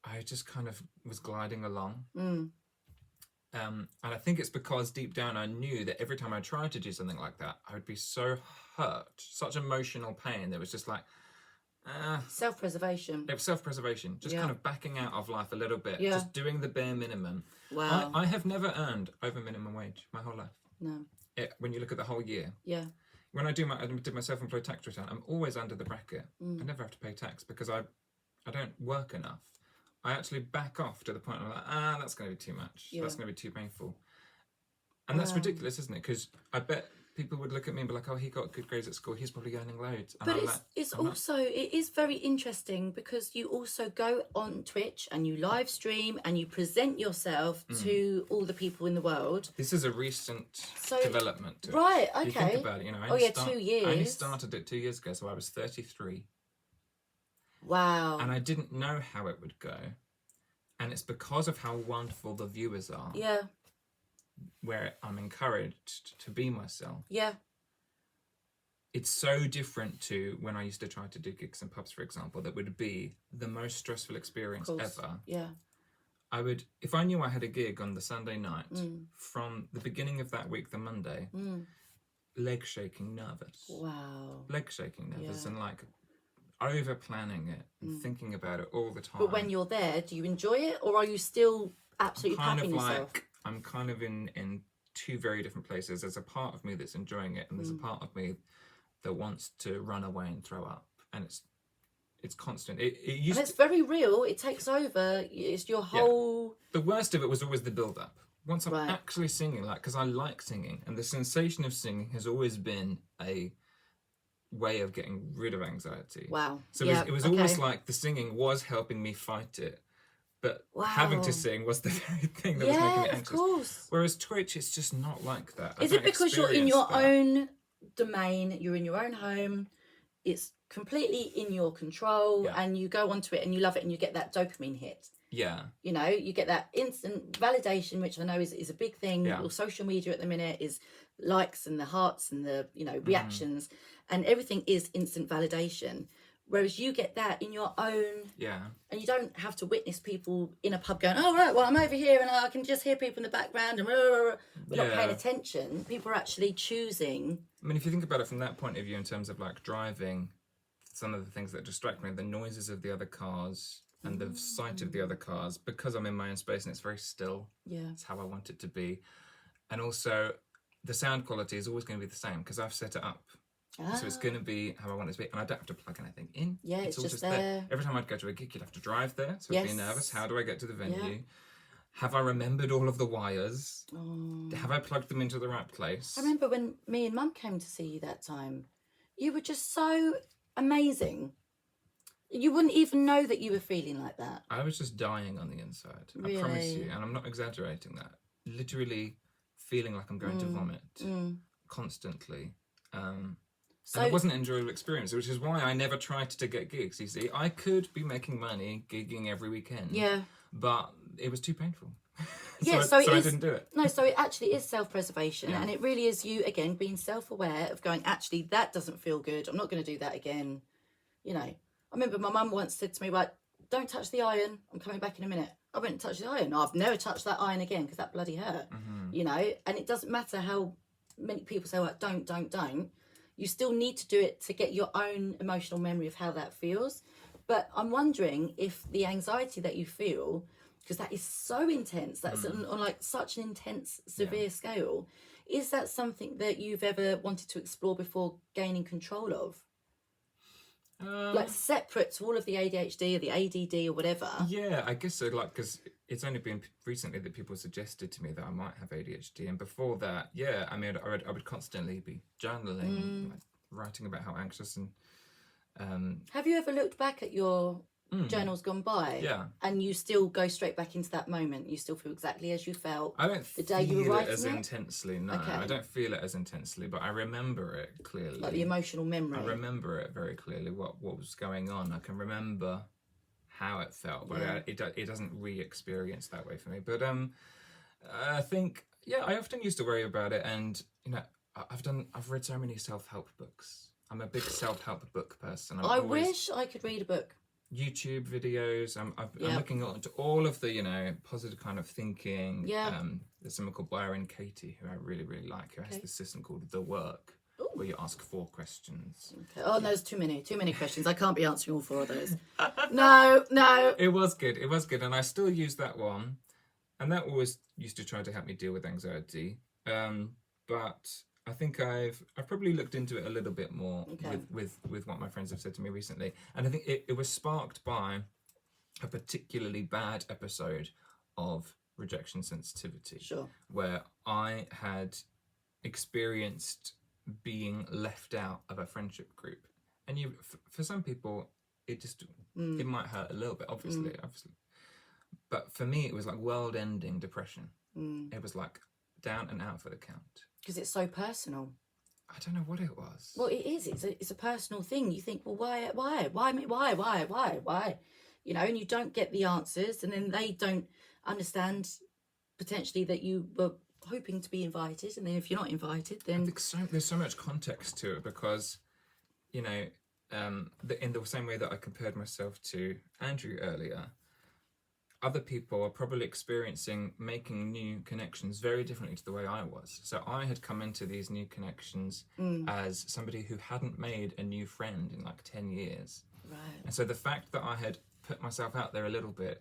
I just kind of was gliding along. And I think it's because deep down I knew that every time I tried to do something like that, I would be so hurt, such emotional pain that was just like, self-preservation. It was self-preservation, just kind of backing out of life a little bit, Yeah. just doing the bare minimum. Wow. I have never earned over minimum wage my whole life. No. When you look at the whole year. Yeah. When I did my self-employed tax return, I'm always under the bracket. I never have to pay tax because I don't work enough. I actually back off to the point where I'm like, that's going to be too much. Yeah. That's going to be too painful. And that's ridiculous, isn't it? Because I bet people would look at me and be like, oh, he got good grades at school, he's probably earning loads. And but it is very interesting because you also go on Twitch and you live stream and you present yourself to all the people in the world. This is a recent development. Right, okay. You think about it, you know. 2 years. I only started it 2 years ago, so I was 33. Wow. And I didn't know how it would go. And it's because of how wonderful the viewers are. Yeah. Where I'm encouraged to be myself. Yeah. It's so different to when I used to try to do gigs in pubs, for example, that would be the most stressful experience ever. Yeah. if I knew I had a gig on the Sunday night, from the beginning of that week, the Monday, leg shaking nervous. Wow. Leg shaking nervous, and like over planning it and thinking about it all the time. But when you're there, do you enjoy it, or are you still absolutely papping yourself? I'm kind of in two very different places. There's a part of me that's enjoying it, and there's a part of me that wants to run away and throw up, and it's constant. It's very real. It takes over. It's your whole. The worst of it was always the build-up. Once I'm actually singing, like, because I like singing, and the sensation of singing has always been a way of getting rid of anxiety. Wow. So it was almost like the singing was helping me fight it, but having to sing was the very thing that was making me anxious. Of course. Whereas Twitch, it's just not like that. Is it because you're in your own domain, you're in your own home, it's completely in your control, and you go onto it and you love it and you get that dopamine hit? Yeah. You know, you get that instant validation, which I know is a big thing. Yeah. All social media at the minute is likes and the hearts and the, reactions, and everything is instant validation. Whereas you get that in your own, and you don't have to witness people in a pub going, oh, right, well, I'm over here and I can just hear people in the background and we're not paying attention. People are actually choosing. I mean, if you think about it from that point of view, in terms of like driving, some of the things that distract me, the noises of the other cars and the sight of the other cars, because I'm in my own space and it's very still. Yeah. It's how I want it to be. And also, the sound quality is always going to be the same because I've set it up. So it's going to be how I want it to be, and I don't have to plug anything in. Yeah, it's all just there. Every time I'd go to a gig, you'd have to drive there, so I'd be nervous. How do I get to the venue? Yeah. Have I remembered all of the wires? Have I plugged them into the right place? I remember when me and Mum came to see you that time. You were just so amazing. You wouldn't even know that you were feeling like that. I was just dying on the inside. Really? I promise you, and I'm not exaggerating that. Literally feeling like I'm going to vomit constantly. And it wasn't an enjoyable experience, which is why I never tried to get gigs, you see. I could be making money gigging every weekend. Yeah. But it was too painful. So I didn't do it. No, so it actually is self-preservation. And it really is you, again, being self-aware of going, actually, that doesn't feel good. I'm not going to do that again. You know, I remember my mum once said to me, right, don't touch the iron. I'm coming back in a minute. I went and touched the iron. I've never touched that iron again because that bloody hurt. You know, and it doesn't matter how many people say, like, don't. You still need to do it to get your own emotional memory of how that feels. But I'm wondering if the anxiety that you feel, because that is so intense, that's on like such an intense, severe scale, is that something that you've ever wanted to explore before gaining control of? Like separate to all of the ADHD or the ADD or whatever. Yeah, I guess so. Like, because it's only been recently that people suggested to me that I might have ADHD, and before that, I mean, I would constantly be journaling, like, writing about how anxious and. Have you ever looked back at your journals gone by? Yeah. And you still go straight back into that moment. You still feel exactly as you felt. I don't the day you were writing it as intensely. No, okay. I don't feel it as intensely, but I remember it clearly. Like the emotional memory. I remember it very clearly. What was going on? I can remember how it felt, but it doesn't re-experience that way for me. But I think I often used to worry about it, and you know, I've read so many self-help books. I'm a big self-help book person. I wish I could read a book. YouTube videos. I'm looking into all of the, you know, positive kind of thinking. Yeah. There's someone called Byron Katie who I really, really like, who has this system called The Work, where you ask 4 questions. Okay. Oh, there's too many questions. I can't be answering all 4 of those. No. It was good, and I still use that one, and that always used to try to help me deal with anxiety. But I think I've probably looked into it a little bit more with what my friends have said to me recently. And I think it was sparked by a particularly bad episode of rejection sensitivity. Sure. Where I had experienced being left out of a friendship group. And for some people, it just, it might hurt a little bit, obviously. But for me, it was like world-ending depression. It was like down and out for the count. Because it's so personal. I don't know what it was. Well, it is. It's a personal thing. You think, well, why? You know, and you don't get the answers, and then they don't understand potentially that you were hoping to be invited, and then if you're not invited, then I think there's so much context to it because, you know, in the same way that I compared myself to Andrew earlier, other people are probably experiencing making new connections very differently to the way I was. So I had come into these new connections as somebody who hadn't made a new friend in like 10 years. Right. And so the fact that I had put myself out there a little bit,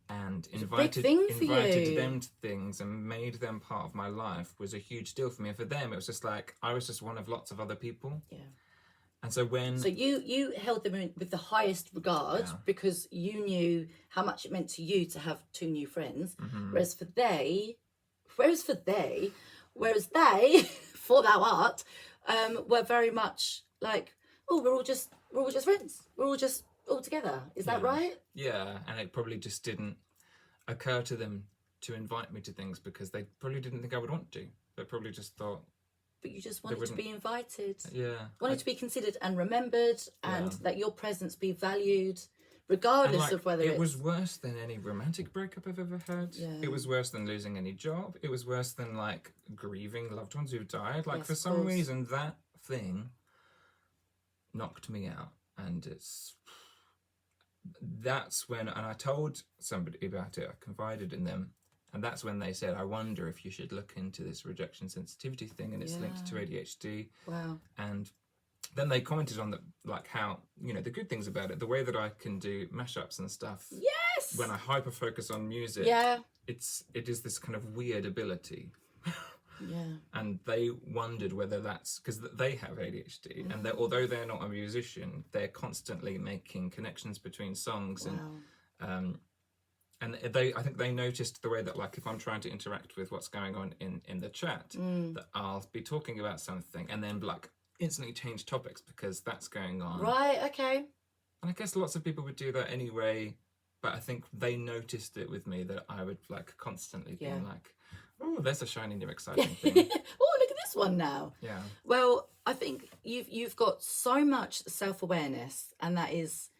and invited them to things and made them part of my life was a huge deal for me. And for them, it was just like I was just one of lots of other people. Yeah. And so you held them with the highest regard because you knew how much it meant to you to have two new friends, whereas they, for thou art, were very much like, oh, we're all just friends. We're all just all together. Is that right? Yeah, and it probably just didn't occur to them to invite me to things because they probably didn't think I would want to. They probably just thought. But you just wanted to be invited. Yeah. Wanted to be considered and remembered, and that your presence be valued, regardless of whether it was worse than any romantic breakup I've ever had. Yeah. It was worse than losing any job. It was worse than like grieving loved ones who've died. Like for some reason that thing knocked me out, and that's when, and I told somebody about it. I confided in them. And that's when they said, I wonder if you should look into this rejection sensitivity thing, and it's linked to ADHD. Wow. And then they commented on how, the good things about it, the way that I can do mashups and stuff. Yes. When I hyper focus on music. Yeah. It is this kind of weird ability. Yeah. And they wondered whether that's because they have ADHD, and although they're not a musician, they're constantly making connections between songs. Wow. And I think they noticed the way that, like, if I'm trying to interact with what's going on in the chat, that I'll be talking about something and then, like, instantly change topics because that's going on. Right, okay. And I guess lots of people would do that anyway, but I think they noticed it with me that I would, like, constantly be like, oh, there's a shiny new exciting thing. Oh, look at this one now. Yeah. Well, I think you've got so much self-awareness, and that is,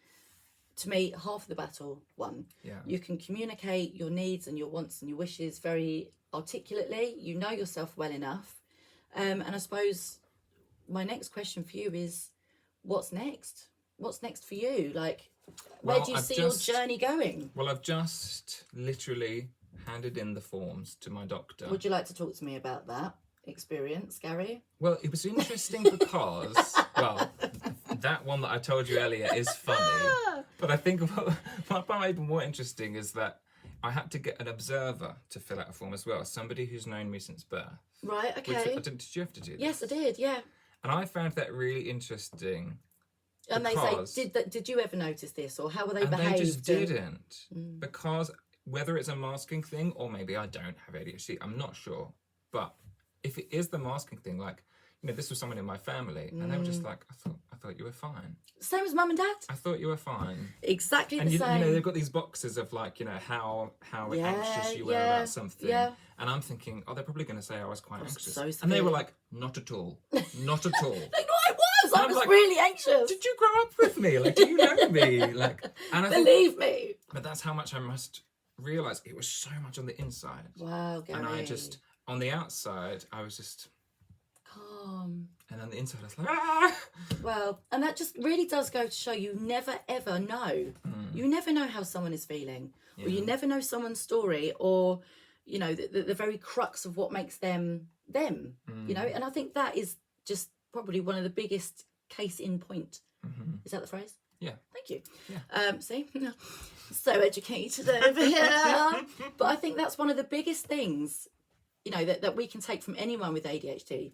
to me, half the battle won. Yeah. You can communicate your needs and your wants and your wishes very articulately. You know yourself well enough. And I suppose my next question for you is, what's next? What's next for you? Like, where do you see your journey going? Well, I've just literally handed in the forms to my doctor. Would you like to talk to me about that experience, Gary? Well, it was interesting because, that one that I told you earlier is funny. But I think what might be more interesting is that I had to get an observer to fill out a form as well, somebody who's known me since birth. Right, okay. Did you have to do this? Yes, I did, yeah. And I found that really interesting. And they say, did you ever notice this, or how were they behaved? They just didn't. Because whether it's a masking thing, or maybe I don't have ADHD, I'm not sure. But if it is the masking thing, like, this was someone in my family, and they were just like, I thought you were fine. Same as mum and dad. I thought you were fine. Exactly the same. And they've got these boxes of like, how anxious you were about something. Yeah. And I'm thinking, they're probably going to say I was quite anxious. So and they were like, not at all. Not at all. They know I was. I was like, really anxious. Did you grow up with me? Like, do you know me? Like, and I Believe me. But that's how much I must realise. It was so much on the inside. Wow, Gary. And I just, on the outside, I was just calm. And on the inside, I was like, ah! Well, and that just really does go to show you never, ever know. You never know how someone is feeling. Yeah. Or you never know someone's story, or, the very crux of what makes them them, And I think that is just probably one of the biggest case in point. Is that the phrase? Yeah. Thank you. Yeah. See? So educated over here. But I think that's one of the biggest things, that we can take from anyone with ADHD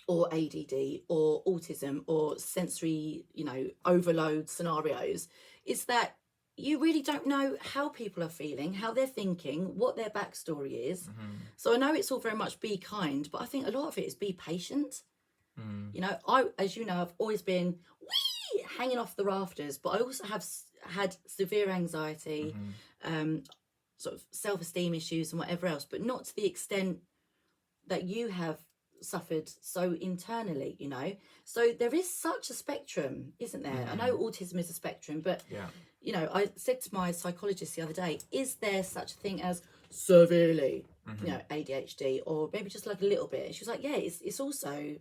or ADD or autism or sensory, overload scenarios, is that you really don't know how people are feeling, how they're thinking, what their backstory is. So I know it's all very much be kind, but I think a lot of it is be patient. As you know, I've always been hanging off the rafters, but I also have had severe anxiety, sort of self-esteem issues and whatever else, but not to the extent that you have suffered so internally, So there is such a spectrum, isn't there? I know autism is a spectrum, but I said to my psychologist the other day, is there such a thing as severely, ADHD, or maybe just like a little bit? And she was like, yeah, it's also,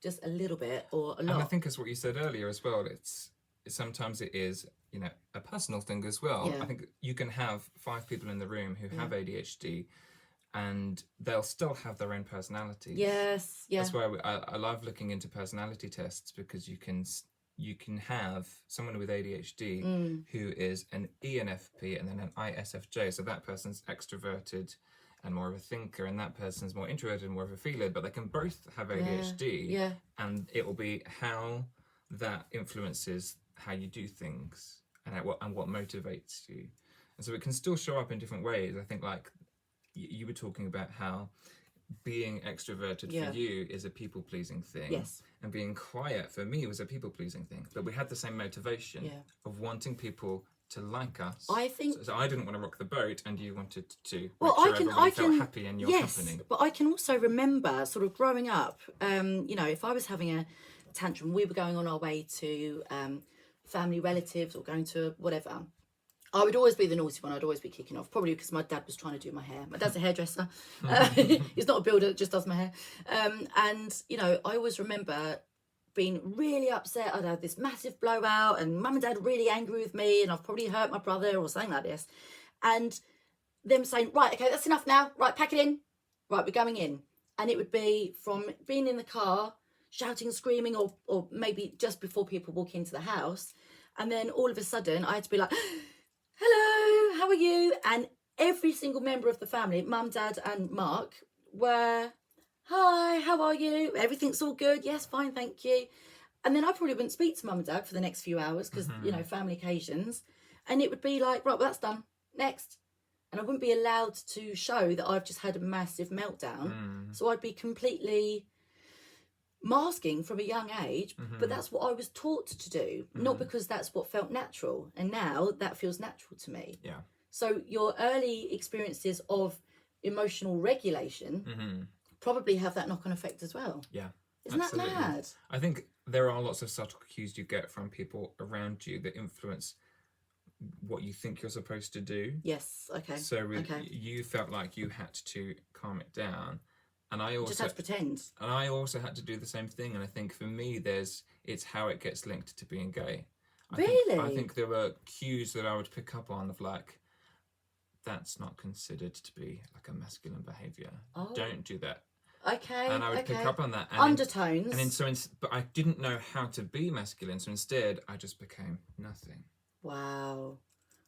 just a little bit or a lot. And I think as what you said earlier as well, it's sometimes it is, you know, a personal thing as well. Yeah. I think you can have 5 people in the room who have ADHD, and they'll still have their own personalities. Yes, yeah. That's why I love looking into personality tests, because you can have someone with ADHD who is an ENFP and then an ISFJ. So that person's extroverted and more of a thinker, and that person's more introverted and more of a feeler. But they can both have ADHD, and it will be how that influences how you do things and what motivates you. And so it can still show up in different ways. I think, like you were talking about how being extroverted for you is a people-pleasing thing. Yes. And being quiet for me was a people-pleasing thing. But we had the same motivation of wanting people to like us. I think so I didn't want to rock the boat, and you wanted to well, make sure everybody felt happy in your company. But I can also remember sort of growing up, you know, if I was having a tantrum, we were going on our way to family relatives or going to whatever, I would always be the naughty one. I'd always be kicking off, probably because my dad was trying to do my hair. My dad's a hairdresser. He's not a builder that just does my hair. And, you know, I always remember being really upset. I'd had this massive blowout and mum and dad really angry with me, and I've probably hurt my brother or something like this. And them saying, right, okay, that's enough now. Right, pack it in. Right, we're going in. And it would be from being in the car, shouting, screaming, or maybe just before people walk into the house. And then all of a sudden I had to be like, hello, how are you? And every single member of the family, mum, dad and Mark, were, hi, how are you? Everything's all good. Yes, fine, thank you. And then I probably wouldn't speak to mum and dad for the next few hours because, you know, family occasions. And it would be like, right, well, that's done. Next. And I wouldn't be allowed to show that I've just had a massive meltdown. So I'd be completely masking from a young age, but that's what I was taught to do, not because that's what felt natural. And now that feels natural to me. Yeah. So your early experiences of emotional regulation probably have that knock-on effect as well. Yeah. Isn't absolutely. that mad? I think there are lots of subtle cues you get from people around you that influence what you think you're supposed to do. Yes, okay. So you felt like you had to calm it down. And I also just had to pretend. And I also had to do the same thing. And I think for me, it's how it gets linked to being gay. I think there were cues that I would pick up on of like, that's not considered to be like a masculine behaviour. Oh. Don't do that. Okay. And I would pick up on that. And undertones. But I didn't know how to be masculine. So instead, I just became nothing. Wow.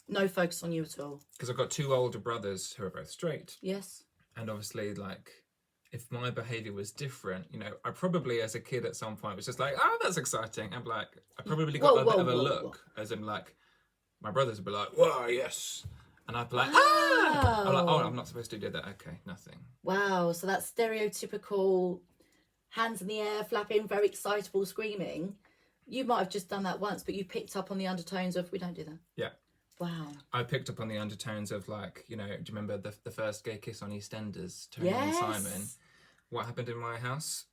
No focus on you at all. Because I've got 2 older brothers who are both straight. Yes. And obviously, like, if my behaviour was different, you know, I probably as a kid at some point was just like, oh, that's exciting. And like, I probably got a bit of a look, as in like, my brothers would be like, whoa, yes. And I'd be like, ah! I'm like, oh, I'm not supposed to do that. Okay, nothing. Wow, so that stereotypical hands in the air, flapping, very excitable, screaming. You might have just done that once, but you picked up on the undertones of, we don't do that. Yeah. Wow. I picked up on the undertones of like, you know, do you remember the first gay kiss on EastEnders, Tony and Simon? What happened in my house?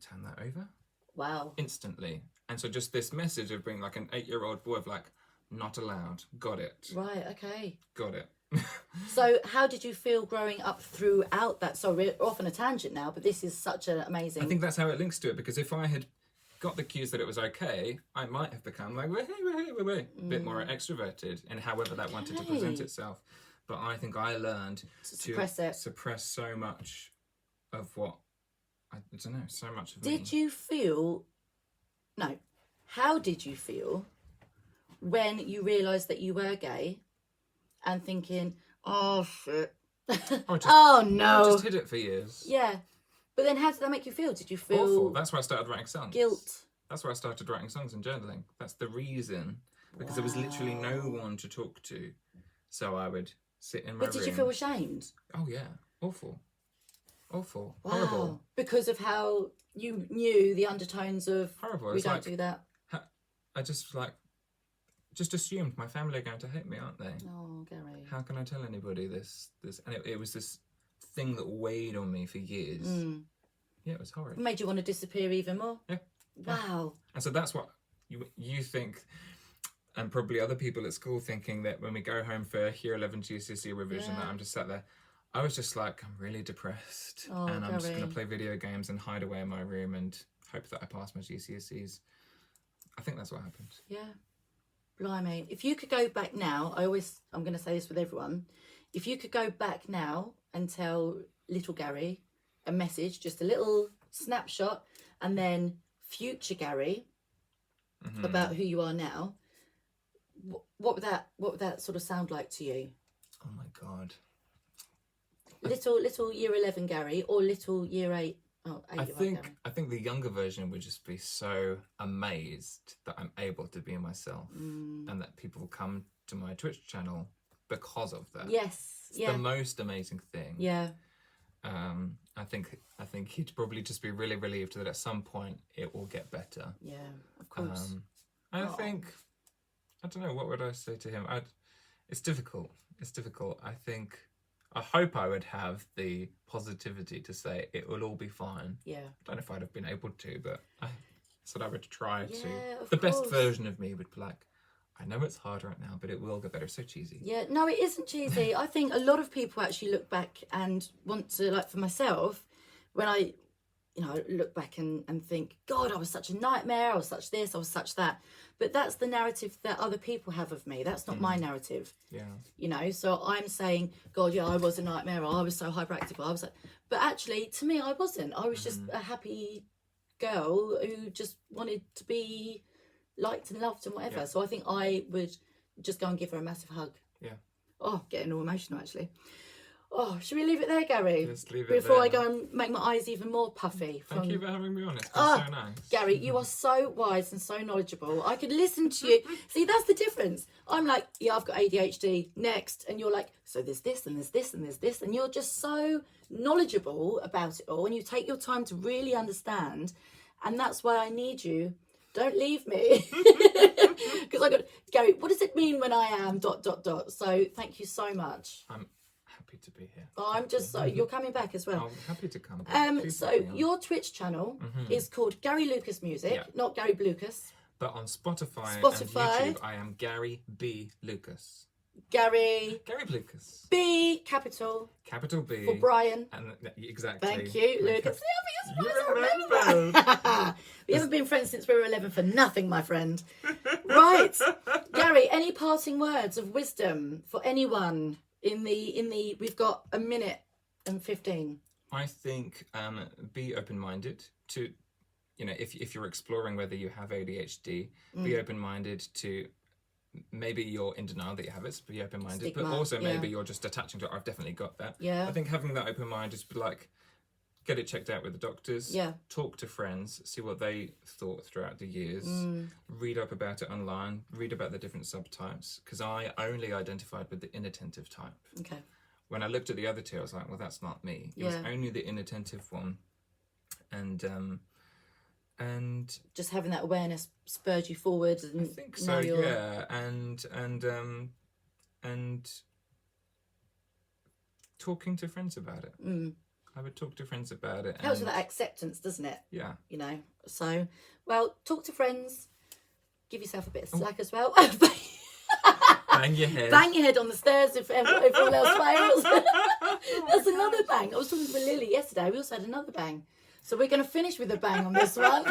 Turn that over. Wow. Instantly. And so just this message of being like an 8-year-old boy of like, not allowed. Got it. Right, okay. Got it. So how did you feel growing up throughout that? So we're off on a tangent now, but this is such an amazing... I think that's how it links to it, because if I had got the cues that it was okay, I might have become like, wait, a bit more extroverted, and however that wanted to present itself. But I think I learned to suppress so much of what, I don't know, so much of me. Did you feel... No. How did you feel when you realised that you were gay and thinking, oh, shit. Oh, no. I just hid it for years. Yeah. But then how did that make you feel? Did you feel... Awful. That's why I started writing songs. Guilt. That's why I started writing songs and journaling. That's the reason. Because there was literally no one to talk to. So I would sit in my room. But did you feel ashamed? Oh, yeah. Awful. Awful. Wow. Horrible. Because of how you knew the undertones of... Horrible. We don't do that. I just assumed my family are going to hate me, aren't they? Oh, Gary. How can I tell anybody this? And it was this thing that weighed on me for years. Yeah, it was horrible. It made you want to disappear even more? Yeah. Wow. And so that's what you think, and probably other people at school thinking, that when we go home for Year 11 GCSE revision, that I'm just sat there. I was just like, I'm really depressed, and I'm just going to play video games and hide away in my room and hope that I pass my GCSEs. I think that's what happened. Yeah. Blimey. If you could go back now, I'm going to say this with everyone. If you could go back now and tell little Gary a message, just a little snapshot, and then future Gary about who you are now, what would that sort of sound like to you? Oh my God. Little year 11 Gary or little year 8. Oh, 8 I think the younger version would just be so amazed that I'm able to be myself and that people come to my Twitch channel because of that. Yes. It's the most amazing thing. Yeah. I think he'd probably just be really relieved that at some point it will get better. Yeah, of course. I don't know, what would I say to him? It's difficult. I hope I would have the positivity to say it will all be fine. Yeah. I don't know if I'd have been able to, but I said I would try to. The best version of me would be like, I know it's hard right now, but it will get better. It's so cheesy. Yeah, no, it isn't cheesy. I think a lot of people actually look back and want to, like for myself, when I, look back and think, God, I was such a nightmare. I was such this, I was such that. But that's the narrative that other people have of me. That's not my narrative. Yeah. So I'm saying, God, yeah, I was a nightmare. Or I was so hyperactive. But actually, to me, I wasn't. I was just a happy girl who just wanted to be liked and loved and whatever. Yeah. So I think I would just go and give her a massive hug. Yeah. Oh, getting all emotional actually. Oh, should we leave it there, Gary? Just leave it Before there. I go and make my eyes even more puffy. Thank you for having me on. It's been so nice. Gary, you are so wise and so knowledgeable. I could listen to you. See, that's the difference. I'm like, yeah, I've got ADHD. Next. And you're like, so there's this and there's this and there's this. And you're just so knowledgeable about it all. And you take your time to really understand. And that's why I need you. Don't leave me. Because I got, Gary, what does it mean when I am ... So thank you so much. I'm happy to be here. Oh, I'm just so, you're coming back as well. I'm happy to come back. So your Twitch channel is called Gary Lucas Music, not Gary Blucas. But on Spotify and YouTube, I am Gary B. Lucas. Gary Lucas. B, capital B. for Brian. And exactly. Thank you, Lucas. You remember. We haven't been friends since we were 11 for nothing, my friend. Right, Gary. Any parting words of wisdom for anyone in the? We've got a minute and 15. I think be open-minded to, if you're exploring whether you have ADHD, be open-minded to. Maybe you're in denial that you have it, so be open-minded. Stigma, but also maybe you're just attaching to it. I've definitely got that. Yeah. I think having that open mind is like, get it checked out with the doctors. Yeah. Talk to friends, see what they thought throughout the years. Read up about it online. Read about the different subtypes. Because I only identified with the inattentive type. Okay. When I looked at the other two, I was like, well, that's not me. It was only the inattentive one. And just having that awareness spurred you forward. And I think so, yeah. And talking to friends about it. I would talk to friends about it. Helps with that acceptance, doesn't it? Yeah. So, well, talk to friends. Give yourself a bit of slack as well. Bang your head. Bang your head on the stairs if everyone else fails. That's another bang. I was talking to Lily yesterday. We also had another bang. So we're going to finish with a bang on this one.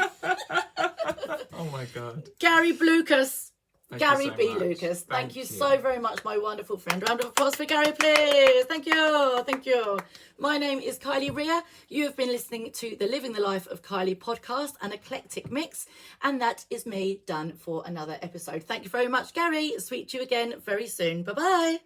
Oh my God. Gary Blucas. Gary so B. much. Lucas. Thank you so very much, my wonderful friend. Round of applause for Gary, please. Thank you. Thank you. My name is Kylie Rhea. You have been listening to the Living the Life of Kylie podcast, an eclectic mix. And that is me done for another episode. Thank you very much, Gary. Speak to you again very soon. Bye-bye.